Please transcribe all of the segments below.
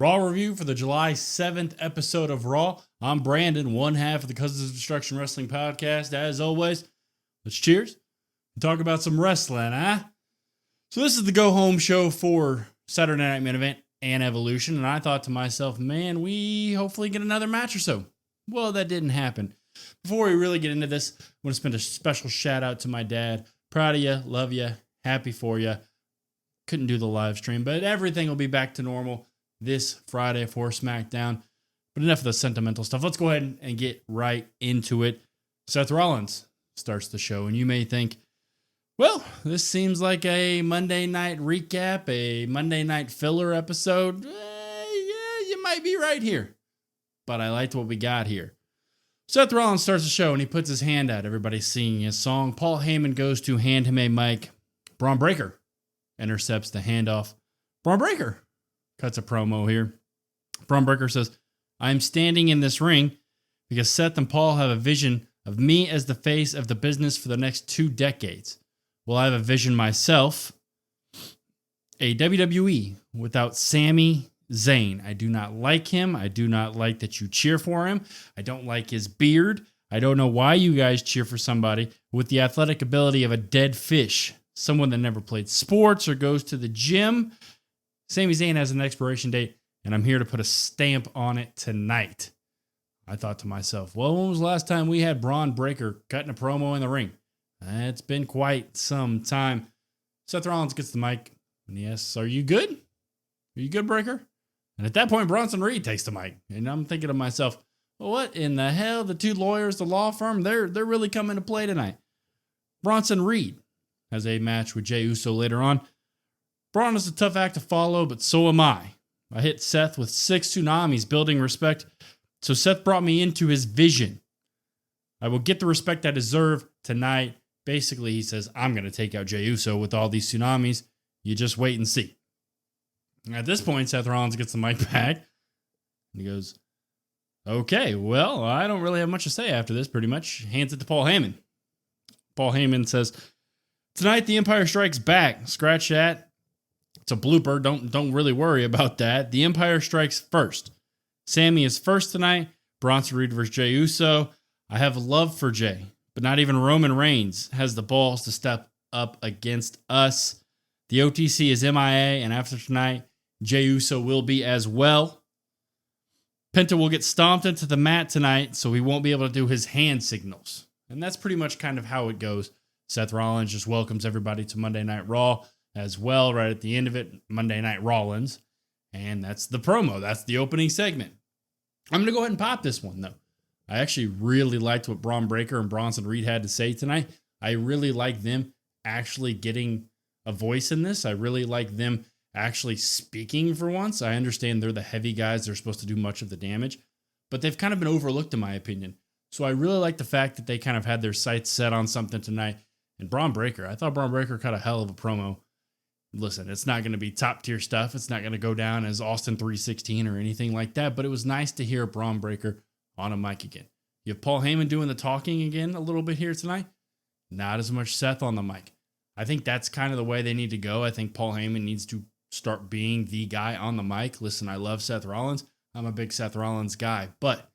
Raw review for the July 7th episode of Raw. I'm Brandon, one half of the Cousins of Destruction Wrestling podcast. As always, let's cheers and talk about some wrestling, huh? So this is the go-home show for Saturday Night Main Event and Evolution, and I thought to myself, man, we hopefully get another match or so. Well, that didn't happen. Before we really get into this, I want to spend a special shout out to my dad. Proud of you, love you, happy for you. Couldn't do the live stream, but everything will be back to normal this Friday for SmackDown. But enough of the sentimental stuff. Let's go ahead and get right into it. Seth Rollins starts the show, and you may think, well, this seems like a Monday night recap, a Monday night filler episode. Yeah, you might be right here. But I liked what we got here. Seth Rollins starts the show, and he puts his hand out. Everybody's singing his song. Paul Heyman goes to hand him a mic. Braun Breaker intercepts the handoff. Braun Breaker cuts a promo here. Braun Breaker says, I'm standing in this ring because Seth and Paul have a vision of me as the face of the business for the next 2 decades. Well, I have a vision myself. A WWE without Sami Zayn. I do not like him. I do not like that you cheer for him. I don't like his beard. I don't know why you guys cheer for somebody with the athletic ability of a dead fish. Someone that never played sports or goes to the gym. Sami Zayn has an expiration date, and I'm here to put a stamp on it tonight. I thought to myself, well, when was the last time we had Braun Breaker cutting a promo in the ring? It's been quite some time. Seth Rollins gets the mic, and he asks, are you good? Are you good, Breaker? And at that point, Bronson Reed takes the mic, and I'm thinking to myself, well, what in the hell? The 2 lawyers, the law firm, they're really coming to play tonight. Bronson Reed has a match with Jey Uso later on. Braun is a tough act to follow, but so am I. I hit Seth with 6 tsunamis, building respect. So Seth brought me into his vision. I will get the respect I deserve tonight. Basically, he says, I'm going to take out Jey Uso with all these tsunamis. You just wait and see. At this point, Seth Rollins gets the mic back. And he goes, okay, well, I don't really have much to say after this, pretty much. Hands it to Paul Heyman. Paul Heyman says, tonight, the Empire Strikes Back. Scratch that. It's a blooper. Don't really worry about that. The Empire strikes first. Sami is first tonight. Bronson Reed versus Jey Uso. I have love for Jey, but not even Roman Reigns has the balls to step up against us. The OTC is MIA, and after tonight, Jey Uso will be as well. Penta will get stomped into the mat tonight, so he won't be able to do his hand signals. And that's pretty much kind of how it goes. Seth Rollins just welcomes everybody to Monday Night Raw as well, right at the end of it, Monday Night Rollins. And that's the promo. That's the opening segment. I'm going to go ahead and pop this one, though. I actually really liked what Braun Breaker and Bronson Reed had to say tonight. I really like them actually getting a voice in this. I really like them actually speaking for once. I understand they're the heavy guys. They're supposed to do much of the damage, but they've kind of been overlooked in my opinion. So I really like the fact that they kind of had their sights set on something tonight. And Braun Breaker, I thought Braun Breaker cut a hell of a promo. Listen, it's not going to be top tier stuff. It's not going to go down as Austin 316 or anything like that, but it was nice to hear Braun Breaker on a mic again. You have Paul Heyman doing the talking again a little bit here tonight. Not as much Seth on the mic. I think that's kind of the way they need to go. I think Paul Heyman needs to start being the guy on the mic. Listen, I love Seth Rollins. I'm a big Seth Rollins guy, but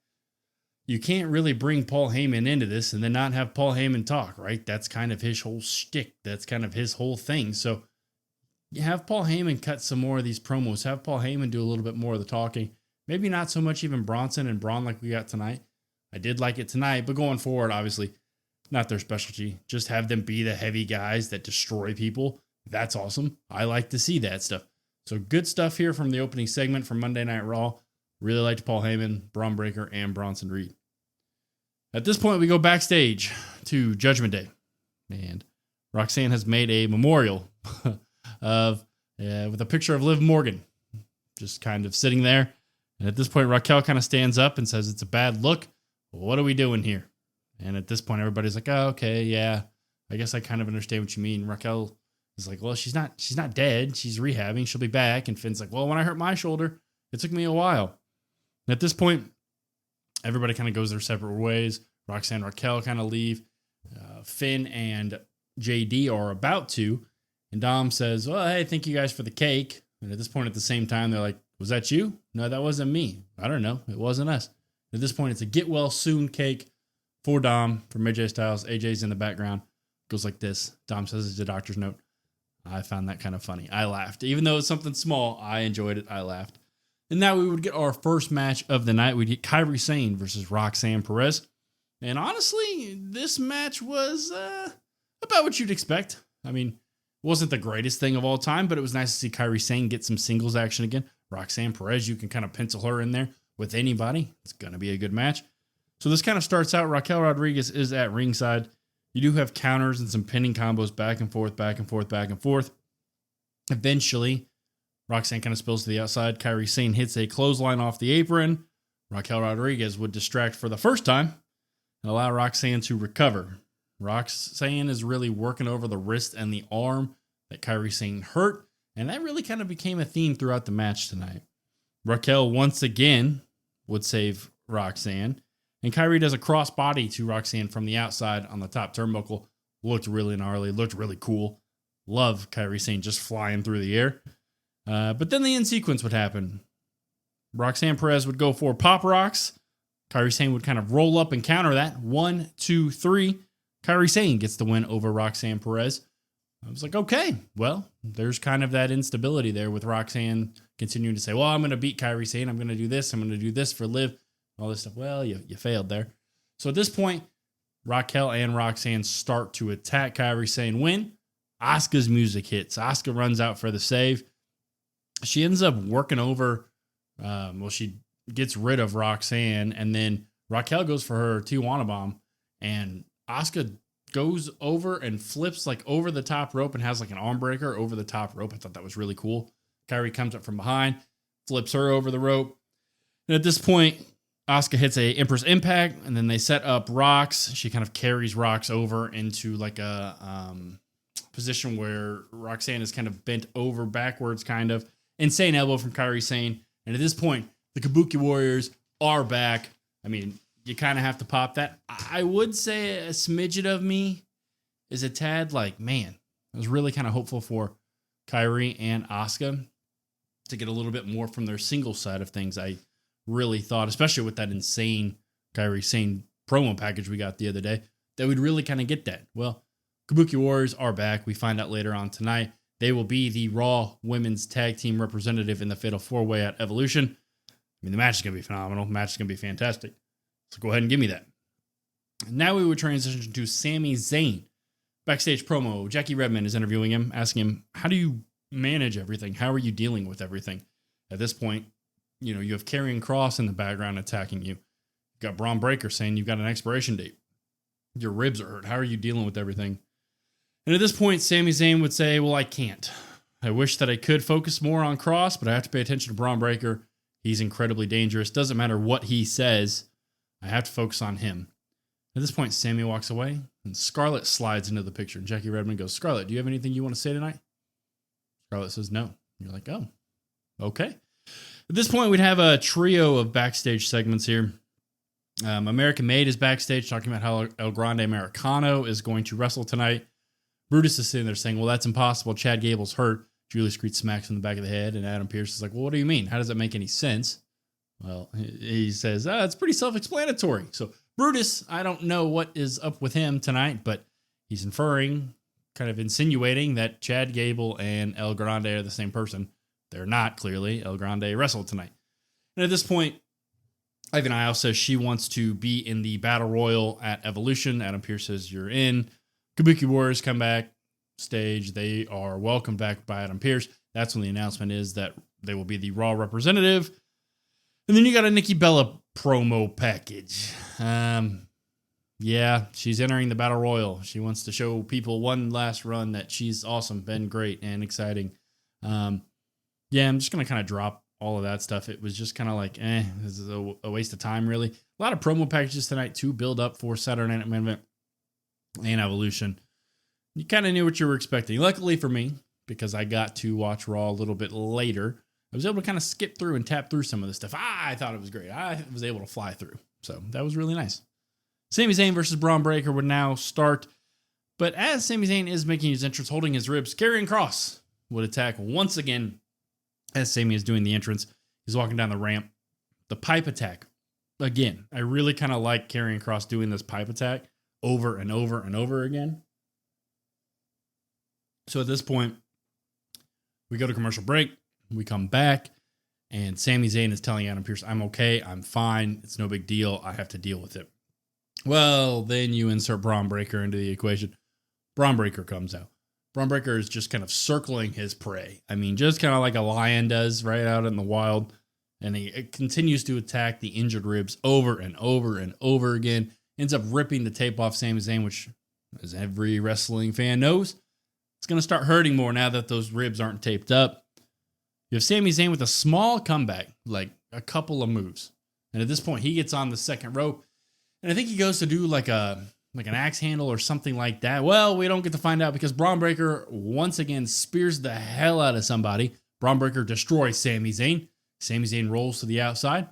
you can't really bring Paul Heyman into this and then not have Paul Heyman talk, right? That's kind of his whole shtick. That's kind of his whole thing. So you have Paul Heyman cut some more of these promos. Have Paul Heyman do a little bit more of the talking. Maybe not so much even Bronson and Braun like we got tonight. I did like it tonight, but going forward, obviously, not their specialty. Just have them be the heavy guys that destroy people. That's awesome. I like to see that stuff. So good stuff here from the opening segment from Monday Night Raw. Really liked Paul Heyman, Braun Breaker, and Bronson Reed. At this point, we go backstage to Judgment Day. And Roxanne has made a memorial with a picture of Liv Morgan just kind of sitting there. And at this point, Raquel kind of stands up and says, it's a bad look. What are we doing here? And at this point, everybody's like, oh, okay, yeah. I guess I kind of understand what you mean. Raquel is like, well, she's not dead. She's rehabbing. She'll be back. And Finn's like, well, when I hurt my shoulder, it took me a while. And at this point, everybody kind of goes their separate ways. Roxanne and Raquel kind of leave. Finn and JD are about to. And Dom says, well, hey, thank you guys for the cake. And at this point, at the same time, they're like, Was that you? No, that wasn't me. I don't know. It wasn't us. At this point, it's a get well soon cake for Dom, from AJ Styles. AJ's in the background. Goes like this. Dom says it's a doctor's note. I found that kind of funny. I laughed. Even though it's something small, I enjoyed it. I laughed. And now we would get our first match of the night. We'd get Kairi Sane versus Roxanne Perez. And honestly, this match was about what you'd expect. I mean, it wasn't the greatest thing of all time, but it was nice to see Kairi Sane get some singles action again. Roxanne Perez, you can kind of pencil her in there with anybody. It's going to be a good match. So this kind of starts out. Raquel Rodriguez is at ringside. You do have counters and some pinning combos back and forth, back and forth, back and forth. Eventually, Roxanne kind of spills to the outside. Kairi Sane hits a clothesline off the apron. Raquel Rodriguez would distract for the first time and allow Roxanne to recover. Roxanne is really working over the wrist and the arm that Kairi Sane hurt, and that really kind of became a theme throughout the match tonight. Raquel once again would save Roxanne, and Kairi does a crossbody to Roxanne from the outside on the top turnbuckle. Looked really gnarly, looked really cool. Love Kairi Sane just flying through the air. But then the end sequence would happen. Roxanne Perez would go for Pop Rocks. Kairi Sane would kind of roll up and counter that. 1, 2, 3. Kairi Sane gets the win over Roxanne Perez. I was like, okay, well, there's kind of that instability there with Roxanne continuing to say, well, I'm going to beat Kairi Sane. I'm going to do this. I'm going to do this for Liv. All this stuff. Well, you failed there. So at this point, Raquel and Roxanne start to attack Kairi Sane. Win. Asuka's music hits. Asuka runs out for the save. She ends up working over, she gets rid of Roxanne, and then Raquel goes for her Tijuana bomb, and Asuka goes over and flips like over the top rope and has like an arm breaker over the top rope. I thought that was really cool. Kairi comes up from behind, flips her over the rope. And at this point, Asuka hits a Empress Impact, and then they set up Rox. She kind of carries Rox over into like a position where Roxanne is kind of bent over backwards, kind of. Insane elbow from Kairi Sane. And at this point, the Kabuki Warriors are back. I mean, you kind of have to pop that. I would say a smidget of me is a tad like, man, I was really kind of hopeful for Kairi and Asuka to get a little bit more from their single side of things. I really thought, especially with that insane Kairi Sane promo package we got the other day, that we'd really kind of get that. Well, Kabuki Warriors are back. We find out later on tonight. They will be the Raw Women's Tag Team representative in the Fatal 4-Way at Evolution. I mean, the match is going to be phenomenal. The match is going to be fantastic. So go ahead and give me that. Now we would transition to Sami Zayn. Backstage promo. Jackie Redmond is interviewing him, asking him, how do you manage everything? How are you dealing with everything? At this point, you have Karrion Kross in the background attacking you. You've got Braun Breaker saying you've got an expiration date. Your ribs are hurt. How are you dealing with everything? And at this point, Sami Zayn would say, well, I can't. I wish that I could focus more on Kross, but I have to pay attention to Braun Breaker. He's incredibly dangerous. Doesn't matter what he says. I have to focus on him. At this point, Sami walks away, and Scarlett slides into the picture. And Jackie Redmond goes, Scarlett, do you have anything you want to say tonight? Scarlett says no. You're like, oh, okay. At this point, we'd have a trio of backstage segments here. American Made is backstage talking about how El Grande Americano is going to wrestle tonight. Brutus is sitting there saying, well, that's impossible. Chad Gable's hurt. Julius Creed smacks him in the back of the head, and Adam Pearce is like, well, what do you mean? How does that make any sense? Well, he says, it's pretty self-explanatory. So Brutus, I don't know what is up with him tonight, but he's inferring, kind of insinuating that Chad Gable and El Grande are the same person. They're not, clearly. El Grande wrestled tonight. And at this point, Ivan Isles says she wants to be in the Battle Royal at Evolution. Adam Pearce says, you're in. Kabuki Warriors come back stage. They are welcomed back by Adam Pearce. That's when the announcement is that they will be the Raw representative. And then you got a Nikki Bella promo package. Yeah, she's entering the Battle Royal. She wants to show people one last run that she's awesome, been great and exciting. Yeah, I'm just going to kind of drop all of that stuff. It was just kind of like, this is a waste of time, really. A lot of promo packages tonight to build up for Saturday Night Main Event and Evolution. You kind of knew what you were expecting. Luckily for me, because I got to watch Raw a little bit later, I was able to kind of skip through and tap through some of the stuff. I thought it was great. I was able to fly through. So that was really nice. Sami Zayn versus Braun Breaker would now start. But as Sami Zayn is making his entrance, holding his ribs, Karrion Kross would attack once again as Sami is doing the entrance. He's walking down the ramp. The pipe attack. Again, I really kind of like Karrion Kross doing this pipe attack over and over and over again. So at this point, we go to commercial break. We come back, and Sami Zayn is telling Adam Pearce, I'm okay. I'm fine. It's no big deal. I have to deal with it. Well, then you insert Braun Breaker into the equation. Braun Breaker comes out. Braun Breaker is just kind of circling his prey. I mean, just kind of like a lion does right out in the wild. And he continues to attack the injured ribs over and over and over again. Ends up ripping the tape off Sami Zayn, which, as every wrestling fan knows, it's going to start hurting more now that those ribs aren't taped up. You have Sami Zayn with a small comeback, like a couple of moves. And at this point, he gets on the second rope. And I think he goes to do like an axe handle or something like that. Well, we don't get to find out because Braun Breaker once again spears the hell out of somebody. Braun Breaker destroys Sami Zayn. Sami Zayn rolls to the outside.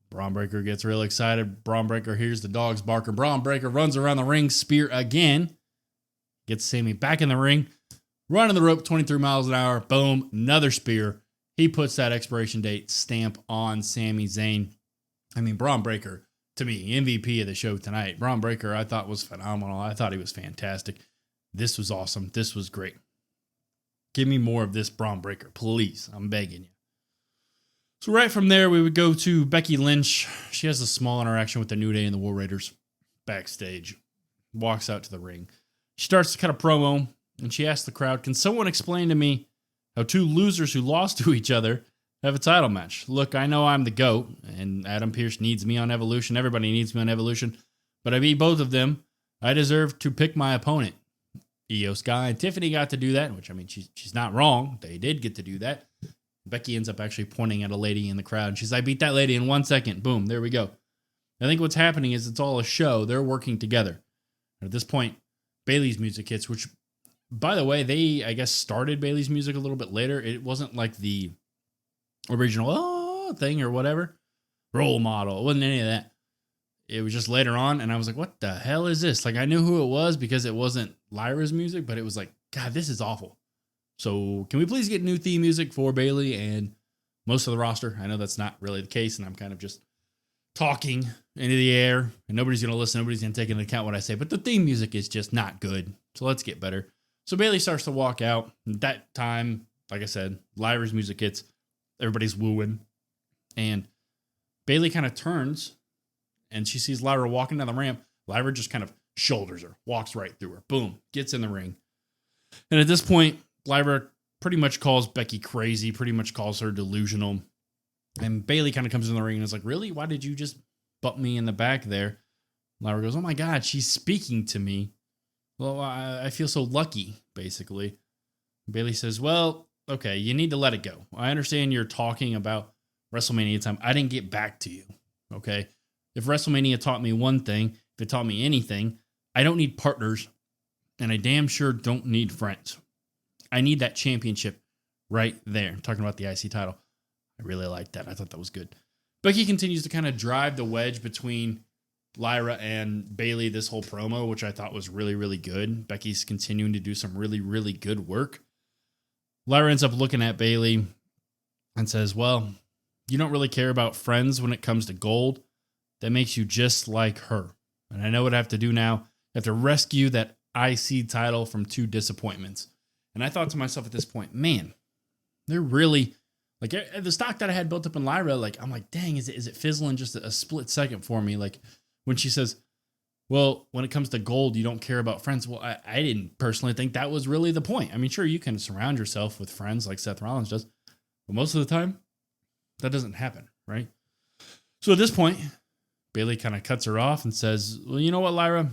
Braun Breaker gets real excited. Braun Breaker hears the dogs barking. Braun Breaker runs around the ring, spear again. Gets Sami back in the ring. Running the rope 23 miles an hour. Boom, another spear. He puts that expiration date stamp on Sami Zayn. I mean, Braun Breaker, to me, MVP of the show tonight. Braun Breaker, I thought was phenomenal. I thought he was fantastic. This was awesome. This was great. Give me more of this Braun Breaker, please. I'm begging you. So right from there, we would go to Becky Lynch. She has a small interaction with the New Day and the War Raiders backstage. Walks out to the ring. She starts to cut a promo, and she asks the crowd, can someone explain to me how two losers who lost to each other have a title match? Look, I know I'm the GOAT, and Adam Pearce needs me on Evolution. Everybody needs me on Evolution. But I beat both of them. I deserve to pick my opponent. Io Sky and Tiffany got to do that, which, I mean, she's not wrong. They did get to do that. Becky ends up actually pointing at a lady in the crowd. She's like, I beat that lady in 1 second. Boom, there we go. I think what's happening is it's all a show. They're working together. And at this point, Bayley's music hits, which, by the way, they, I guess, started Bayley's music a little bit later. It wasn't like the original thing or whatever. Role model. It wasn't any of that. It was just later on, and I was like, what the hell is this? Like, I knew who it was because it wasn't Lyra's music, but it was like, God, this is awful. So can we please get new theme music for Bayley and most of the roster? I know that's not really the case, and I'm kind of just talking into the air, and nobody's going to listen. Nobody's going to take into account what I say, but the theme music is just not good. So let's get better. So Bayley starts to walk out. At that time, like I said, Lyra's music hits. Everybody's wooing. And Bayley kind of turns, and she sees Lyra walking down the ramp. Lyra just kind of shoulders her, walks right through her. Boom, gets in the ring. And at this point, Lyra pretty much calls Becky crazy, pretty much calls her delusional. And Bayley kind of comes in the ring and is like, really? Why did you just bump me in the back there? Lyra goes, oh my God, she's speaking to me. Well, I feel so lucky, basically. Bayley says, well, okay, you need to let it go. I understand you're talking about WrestleMania time. I didn't get back to you, okay? If WrestleMania taught me one thing, if it taught me anything, I don't need partners, and I damn sure don't need friends. I need that championship right there. I'm talking about the IC title. I really liked that. I thought that was good. Becky continues to kind of drive the wedge between Lyra and Bayley this whole promo, which I thought was really, really good. Becky's continuing to do some really, really good work. Lyra ends up looking at Bayley and says, well, you don't really care about friends when it comes to gold. That makes you just like her. And I know what I have to do now. I have to rescue that IC title from two disappointments. And I thought to myself at this point, man, they're really, like, the stock that I had built up in Lyra, like, I'm like, dang, is it fizzling just a split second for me? Like, when she says, well, when it comes to gold, you don't care about friends. Well, I didn't personally think that was really the point. I mean, sure, you can surround yourself with friends like Seth Rollins does, but most of the time, that doesn't happen, right? So at this point, Bayley kind of cuts her off and says, well, you know what, Lyra?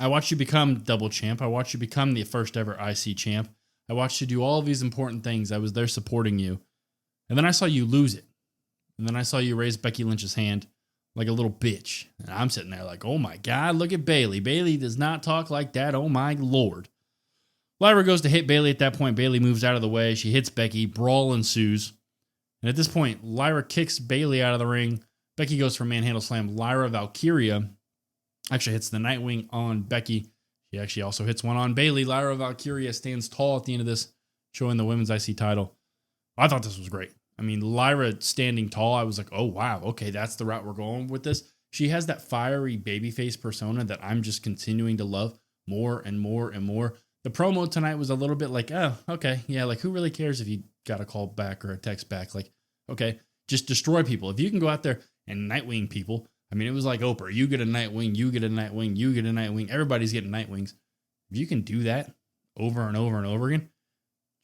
I watched you become double champ. I watched you become the first ever IC champ. I watched you do all of these important things. I was there supporting you. And then I saw you lose it. And then I saw you raise Becky Lynch's hand like a little bitch. And I'm sitting there like, oh my God, look at Bayley. Bayley does not talk like that. Oh my Lord. Lyra goes to hit Bayley at that point. Bayley moves out of the way. She hits Becky. Brawl ensues. And at this point, Lyra kicks Bayley out of the ring. Becky goes for a manhandle slam. Lyra Valkyria actually hits the Nightwing on Becky. She actually also hits one on Bayley. Lyra Valkyria stands tall at the end of this, showing the women's IC title. I thought this was great. I mean, Lyra standing tall, I was like, oh, wow, okay, that's the route we're going with this. She has that fiery babyface persona that I'm just continuing to love more and more and more. The promo tonight was a little bit like, oh, okay, yeah, like who really cares if you got a call back or a text back? Like, okay, just destroy people. If you can go out there and Nightwing people, I mean, it was like Oprah, you get a Nightwing, you get a Nightwing, you get a Nightwing, everybody's getting Nightwings. If you can do that over and over and over again,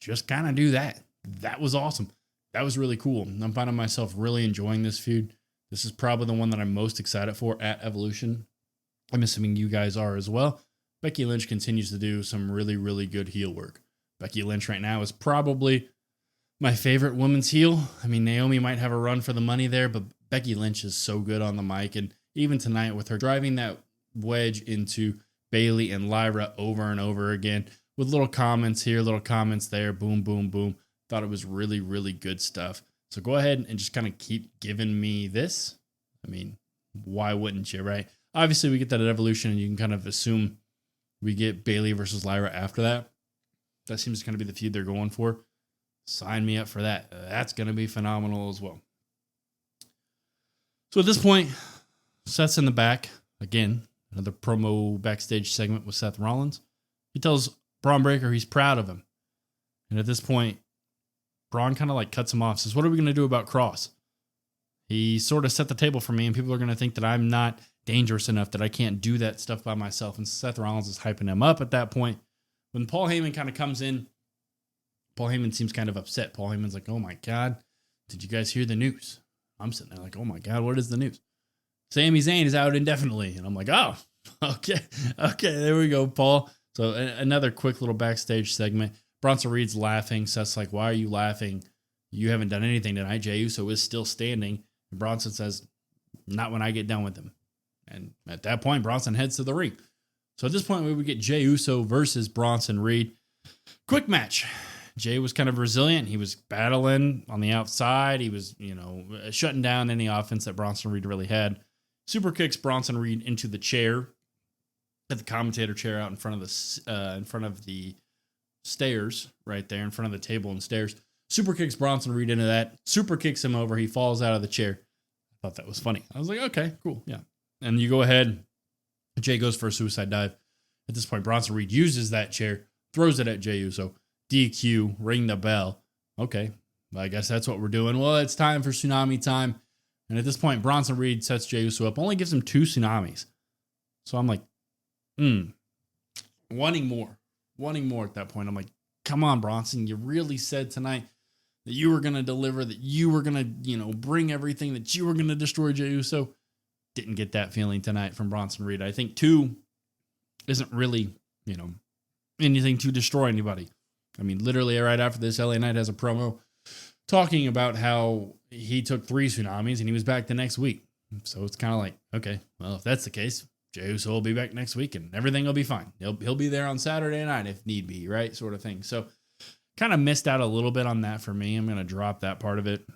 just kind of do that. That was awesome. That was really cool. I'm finding myself really enjoying this feud. This is probably the one that I'm most excited for at Evolution. I'm assuming you guys are as well. Becky Lynch continues to do some really, really good heel work. Becky Lynch right now is probably my favorite women's heel. I mean, Naomi might have a run for the money there, but Becky Lynch is so good on the mic. And even tonight with her driving that wedge into Bayley and Lyra over and over again with little comments here, little comments there, boom, boom, boom. Thought it was really, really good stuff. So go ahead and just kind of keep giving me this. I mean, why wouldn't you, right? Obviously, we get that at Evolution, and you can kind of assume we get Bayley versus Lyra after that. That seems to kind of be the feud they're going for. Sign me up for that. That's going to be phenomenal as well. So at this point, Seth's in the back. Again, another promo backstage segment with Seth Rollins. He tells Braun Breaker he's proud of him. And at this point, Braun kind of like cuts him off, says, what are we going to do about Cross? He sort of set the table for me, and people are going to think that I'm not dangerous enough, that I can't do that stuff by myself. And Seth Rollins is hyping him up at that point. When Paul Heyman kind of comes in, Paul Heyman seems kind of upset. Paul Heyman's like, oh my God, did you guys hear the news? I'm sitting there like, oh my God, what is the news? Sami Zayn is out indefinitely. And I'm like, oh, okay, there we go, Paul. So another quick little backstage segment. Bronson Reed's laughing. Seth's like, why are you laughing? You haven't done anything tonight. Jey Uso is still standing. And Bronson says, not when I get done with him. And at that point, Bronson heads to the ring. So at this point, we would get Jey Uso versus Bronson Reed. Quick match. Jey was kind of resilient. He was battling on the outside. He was, shutting down any offense that Bronson Reed really had. Super kicks Bronson Reed into the chair. At the commentator chair out in front of the stairs right there, in front of the table and stairs. Super kicks Bronson Reed into that. Super kicks him over. He falls out of the chair. I thought that was funny. I was like, okay, cool, yeah. And you go ahead. Jey goes for a suicide dive. At this point, Bronson Reed uses that chair, throws it at Jey Uso. DQ, ring the bell. Okay, I guess that's what we're doing. Well, it's time for tsunami time. And at this point, Bronson Reed sets Jey Uso up, only gives him 2 tsunamis. So I'm like, wanting more at that point. I'm like, come on, Bronson. You really said tonight that you were going to deliver, that you were going to, bring everything, that you were going to destroy Jey Uso. Didn't get that feeling tonight from Bronson Reed. I think 2 isn't really, anything to destroy anybody. I mean, literally right after this, LA Knight has a promo talking about how he took 3 tsunamis and he was back the next week. So it's kind of like, okay, well, if that's the case, Jey Uso will be back next week and everything will be fine. He'll be there on Saturday night if need be, right? Sort of thing. So kind of missed out a little bit on that for me. I'm going to drop that part of it.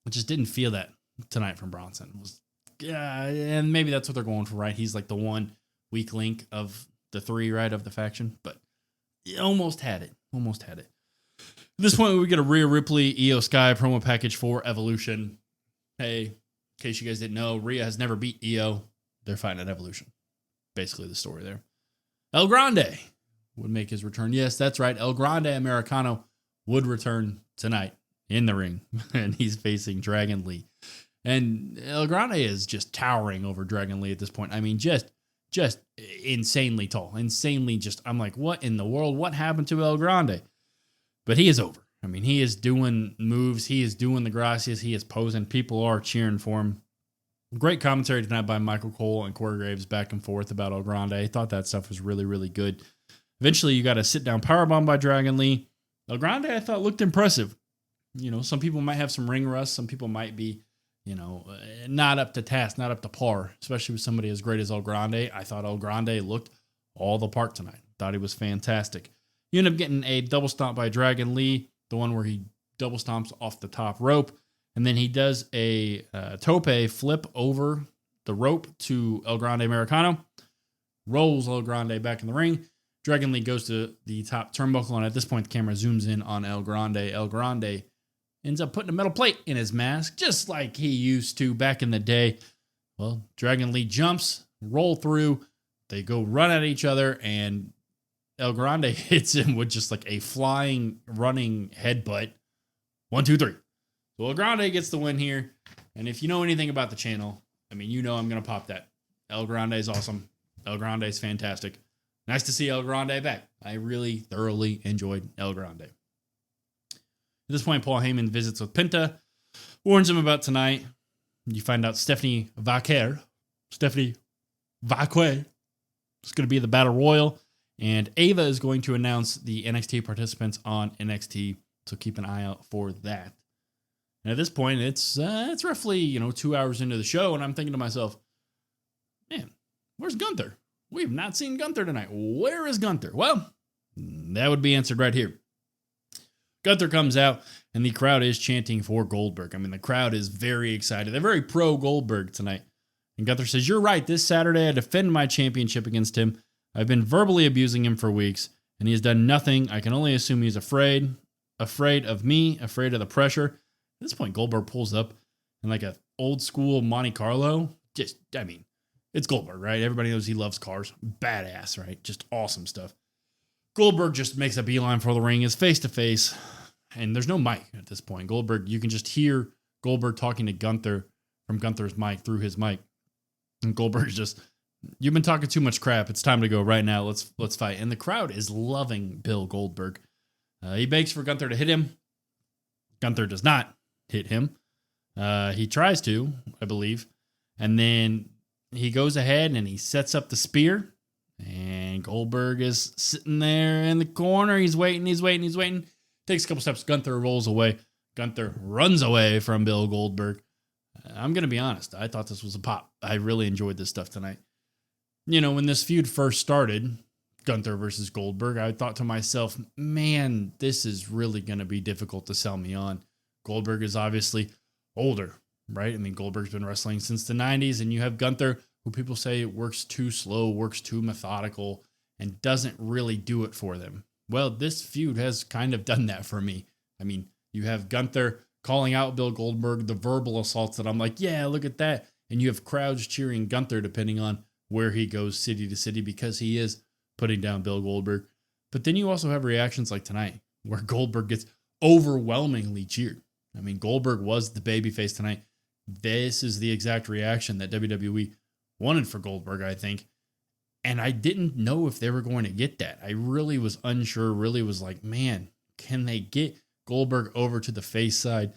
I just didn't feel that tonight from Bronson. And maybe that's what they're going for, right? He's like the one weak link of the 3, right, of the faction. But he almost had it. At this point, we get a Rhea Ripley, Io Sky promo package for Evolution. Hey, in case you guys didn't know, Rhea has never beat Io. They're fighting at Evolution. Basically the story there. El Grande would make his return. Yes, that's right. El Grande Americano would return tonight in the ring. And he's facing Dragon Lee. And El Grande is just towering over Dragon Lee at this point. I mean, just insanely tall. Insanely just, I'm like, what in the world? What happened to El Grande? But he is over. I mean, he is doing moves. He is doing the gracias. He is posing. People are cheering for him. Great commentary tonight by Michael Cole and Corey Graves back and forth about El Grande. I thought that stuff was really, really good. Eventually, you got a sit-down powerbomb by Dragon Lee. El Grande, I thought, looked impressive. Some people might have some ring rust. Some people might be, not up to task, not up to par, especially with somebody as great as El Grande. I thought El Grande looked all the part tonight. Thought he was fantastic. You end up getting a double stomp by Dragon Lee, the one where he double stomps off the top rope. And then he does a tope flip over the rope to El Grande Americano, rolls El Grande back in the ring. Dragon Lee goes to the top turnbuckle, and at this point, the camera zooms in on El Grande. El Grande ends up putting a metal plate in his mask, just like he used to back in the day. Well, Dragon Lee jumps, roll through, they go run at each other, and El Grande hits him with just like a flying, running headbutt. 1, 2, 3. So El Grande gets the win here. And if you know anything about the channel, I mean, you know I'm going to pop that. El Grande is awesome. El Grande is fantastic. Nice to see El Grande back. I really thoroughly enjoyed El Grande. At this point, Paul Heyman visits with Penta, warns him about tonight. You find out Stephanie Vaquer is going to be the Battle Royal, and Ava is going to announce the NXT participants on NXT, so keep an eye out for that. And at this point, it's roughly 2 hours into the show, and I'm thinking to myself, man, where's Gunther? We have not seen Gunther tonight. Where is Gunther? Well, that would be answered right here. Gunther comes out, and the crowd is chanting for Goldberg. I mean, the crowd is very excited. They're very pro-Goldberg tonight. And Gunther says, "You're right. This Saturday, I defend my championship against him. I've been verbally abusing him for weeks, and he has done nothing. I can only assume he's afraid of me, afraid of the pressure." At this point, Goldberg pulls up in like a old school Monte Carlo. It's Goldberg, right? Everybody knows he loves cars. Badass, right? Just awesome stuff. Goldberg just makes a beeline for the ring, is face to face, and there's no mic at this point. Goldberg, you can just hear Goldberg talking to Gunther from Gunther's mic through his mic. And Goldberg's just, "You've been talking too much crap. It's time to go right now. Let's fight." And the crowd is loving Bill Goldberg. He begs for Gunther to hit him. Gunther does not hit him. He tries to, I believe. And then he goes ahead and he sets up the spear. And Goldberg is sitting there in the corner. He's waiting. Takes a couple steps. Gunther rolls away. Gunther runs away from Bill Goldberg. I'm going to be honest. I thought this was a pop. I really enjoyed this stuff tonight. When this feud first started, Gunther versus Goldberg, I thought to myself, man, this is really going to be difficult to sell me on. Goldberg is obviously older, right? I mean, Goldberg's been wrestling since the 90s, and you have Gunther, who people say works too slow, works too methodical, and doesn't really do it for them. Well, this feud has kind of done that for me. I mean, you have Gunther calling out Bill Goldberg, the verbal assaults that I'm like, yeah, look at that. And you have crowds cheering Gunther depending on where he goes city to city because he is putting down Bill Goldberg. But then you also have reactions like tonight where Goldberg gets overwhelmingly cheered. I mean, Goldberg was the babyface tonight. This is the exact reaction that WWE wanted for Goldberg, I think. And I didn't know if they were going to get that. I really was unsure, really was like, man, can they get Goldberg over to the face side?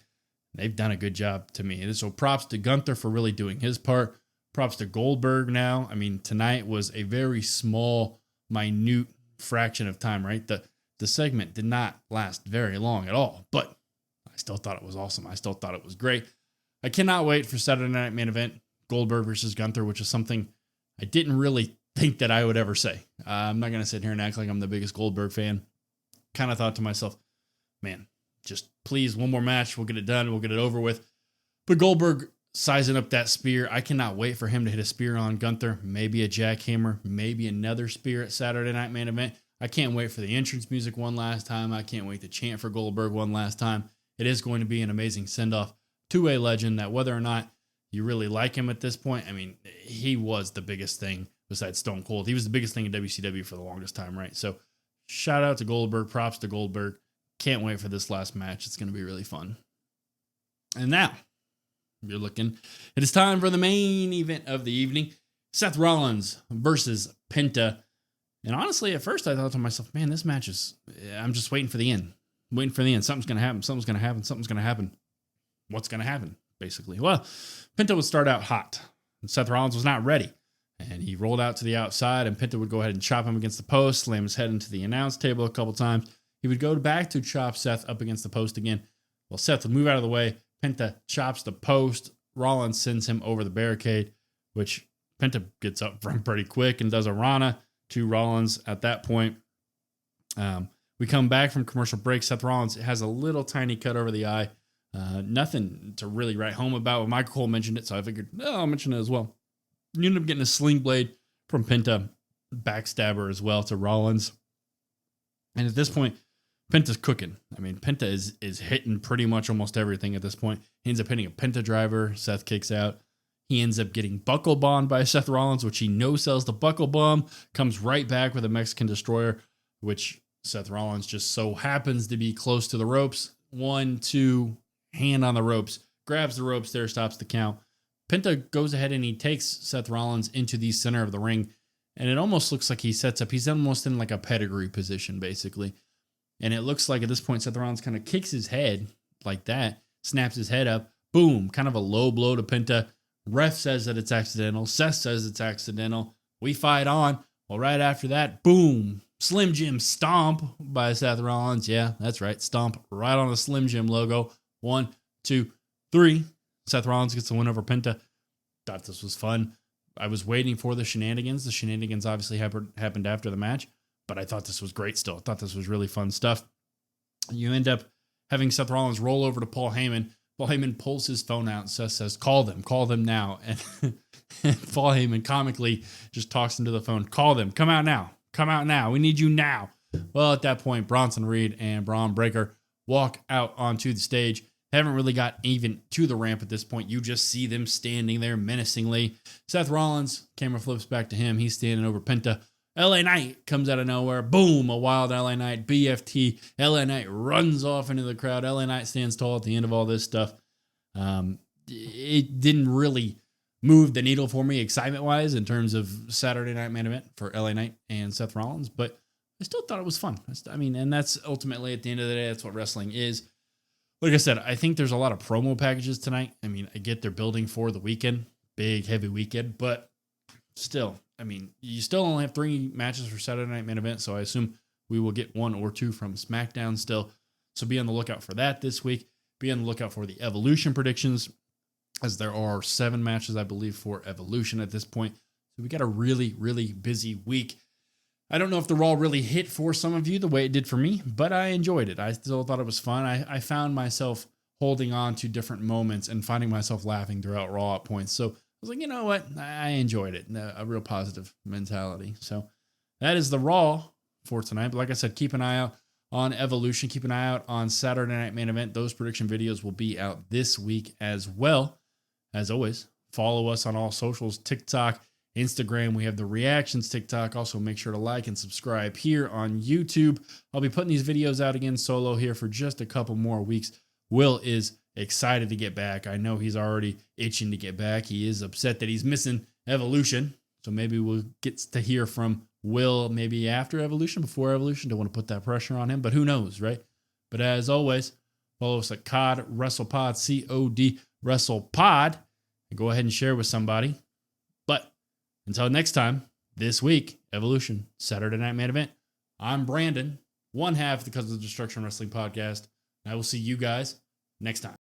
They've done a good job to me. So props to Gunther for really doing his part. Props to Goldberg now. I mean, tonight was a very small, minute fraction of time, right? The segment did not last very long at all, but I still thought it was awesome. I still thought it was great. I cannot wait for Saturday Night Main Event, Goldberg versus Gunther, which is something I didn't really think that I would ever say. I'm not going to sit here and act like I'm the biggest Goldberg fan. Kind of thought to myself, man, just please, one more match. We'll get it done. We'll get it over with. But Goldberg sizing up that spear. I cannot wait for him to hit a spear on Gunther. Maybe a jackhammer. Maybe another spear at Saturday Night Main Event. I can't wait for the entrance music one last time. I can't wait to chant for Goldberg one last time. It is going to be an amazing send-off to a legend that whether or not you really like him at this point, I mean, he was the biggest thing besides Stone Cold. He was the biggest thing in WCW for the longest time, right? So shout out to Goldberg. Props to Goldberg. Can't wait for this last match. It's going to be really fun. And now, it is time for the main event of the evening. Seth Rollins versus Penta. And honestly, at first I thought to myself, man, this match I'm just waiting for the end. Something's going to happen. What's going to happen, basically? Well, Penta would start out hot. And Seth Rollins was not ready. And he rolled out to the outside, and Penta would go ahead and chop him against the post, slam his head into the announce table a couple times. He would go back to chop Seth up against the post again. Well, Seth would move out of the way. Penta chops the post. Rollins sends him over the barricade, which Penta gets up from pretty quick and does a Rana to Rollins at that point. We come back from commercial break. Seth Rollins has a little tiny cut over the eye. Nothing to really write home about. Well, Michael Cole mentioned it, so I figured, I'll mention it as well. You end up getting a sling blade from Penta, backstabber as well to Rollins. And at this point, Penta's cooking. I mean, Penta is hitting pretty much almost everything at this point. He ends up hitting a Penta driver. Seth kicks out. He ends up getting buckle bombed by Seth Rollins, which he no-sells the buckle bomb. Comes right back with a Mexican destroyer, which Seth Rollins just so happens to be close to the ropes. 1, 2, hand on the ropes. Grabs the ropes there, stops the count. Penta goes ahead and he takes Seth Rollins into the center of the ring. And it almost looks like he sets up. He's almost in like a pedigree position, basically. And it looks like at this point, Seth Rollins kind of kicks his head like that, snaps his head up, boom, kind of a low blow to Penta. Ref says that it's accidental. Seth says it's accidental. We fight on. Well, right after that, boom, Slim Jim stomp by Seth Rollins. Yeah, that's right. Stomp right on the Slim Jim logo. 1, 2, 3. Seth Rollins gets the win over Penta. Thought this was fun. I was waiting for the shenanigans. The shenanigans obviously happened after the match, but I thought this was great still. I thought this was really fun stuff. You end up having Seth Rollins roll over to Paul Heyman. Paul Heyman pulls his phone out and Seth says, call them now. And Paul Heyman comically just talks into the phone, call them, come out now. We need you now. Well, at that point, Bronson Reed and Braun Breaker walk out onto the stage. Haven't really got even to the ramp at this point. You just see them standing there menacingly. Seth Rollins, camera flips back to him. He's standing over Penta. LA Knight comes out of nowhere. Boom, a wild LA Knight. BFT. LA Knight runs off into the crowd. LA Knight stands tall at the end of all this stuff. It didn't really move the needle for me excitement-wise in terms of Saturday Night Main Event for LA Knight and Seth Rollins, but I still thought it was fun. I mean, and that's ultimately, at the end of the day, that's what wrestling is. Like I said, I think there's a lot of promo packages tonight. I mean, I get they're building for the weekend, big, heavy weekend, but still, I mean, you still only have 3 matches for Saturday Night Main Event, so I assume we will get 1 or 2 from SmackDown still. So be on the lookout for that this week. Be on the lookout for the Evolution predictions, as there are 7 matches, I believe, for Evolution at this point. So we got a really, really busy week. I don't know if the Raw really hit for some of you the way it did for me, but I enjoyed it. I still thought it was fun. I found myself holding on to different moments and finding myself laughing throughout Raw at points. So I was like, you know what? I enjoyed it. A real positive mentality. So that is the Raw for tonight. But like I said, keep an eye out on Evolution. Keep an eye out on Saturday Night Main Event. Those prediction videos will be out this week as well. As always, follow us on all socials, TikTok, Instagram. We have the reactions TikTok. Also, make sure to like and subscribe here on YouTube. I'll be putting these videos out again solo here for just a couple more weeks. Will is excited to get back. I know he's already itching to get back. He is upset that he's missing Evolution. So maybe we'll get to hear from Will maybe after Evolution, before Evolution. Don't want to put that pressure on him, but who knows, right? But as always, follow us at COD WrestlePod, COD WrestlePod, and go ahead and share with somebody. But until next time, this week, Evolution, Saturday Night Main Event. I'm Brandon, one half of the Because of Destruction Wrestling Podcast. I will see you guys next time.